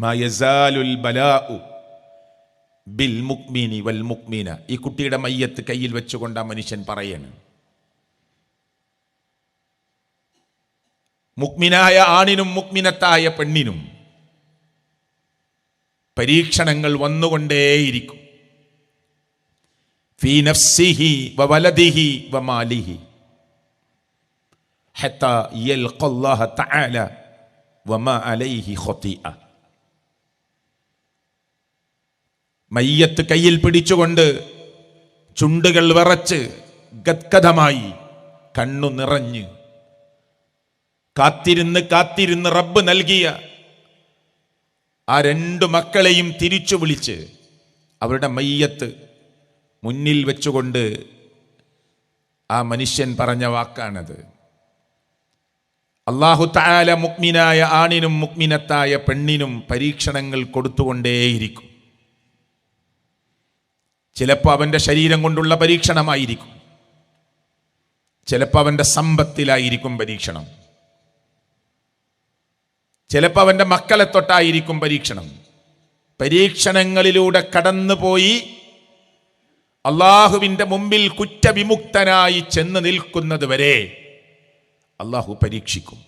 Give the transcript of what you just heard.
മാ യസാലുൽ ബലാഉ ബിൽ മുഅ്മിനി വൽ മുഅ്മിന. ഈ കുട്ടിയുടെ മയ്യത്ത് കയ്യിൽ വെച്ചുകൊണ്ട് ആ മനുഷ്യൻ പറയാണ്, മുഅ്മിനായ ആണിനും മുഅ്മിനത്തായ പെണ്ണിനും പരീക്ഷണങ്ങൾ വന്നുകൊണ്ടേയിരിക്കും. ഫീ നഫ്സിഹി വവലദിഹി വമാലിഹി ഹത്താ യൽഖല്ലാഹ തആല വമാ അലൈഹി ഖതീഅ. മയ്യത്ത് കയ്യിൽ പിടിച്ചുകൊണ്ട് ചുണ്ടുകൾ വിറച്ച് ഗദ്ഗദമായി കണ്ണു നിറഞ്ഞ് കാത്തിരുന്ന് റബ്ബ് നൽകിയ ആ 2 മക്കളെയും തിരിച്ചു വിളിച്ച് അവരുടെ മയ്യത്ത് മുന്നിൽ വെച്ചുകൊണ്ട് ആ മനുഷ്യൻ പറഞ്ഞ വാക്കാണത്. അല്ലാഹു തആല മുഅ്മിനായ ആണിനും മുഅ്മിനത്തായ പെണ്ണിനും പരീക്ഷണങ്ങൾ കൊടുത്തുകൊണ്ടേയിരിക്കും. ചിലപ്പോൾ അവൻ്റെ ശരീരം കൊണ്ടുള്ള പരീക്ഷണമായിരിക്കും, ചിലപ്പോൾ അവൻ്റെ സമ്പത്തിലായിരിക്കും പരീക്ഷണം, ചിലപ്പോൾ അവൻ്റെ മക്കളെ തൊട്ടായിരിക്കും പരീക്ഷണം. പരീക്ഷണങ്ങളിലൂടെ കടന്നുപോയി അള്ളാഹുവിൻ്റെ മുമ്പിൽ കുറ്റവിമുക്തനായി ചെന്ന് നിൽക്കുന്നത് വരെ അള്ളാഹു പരീക്ഷിക്കും.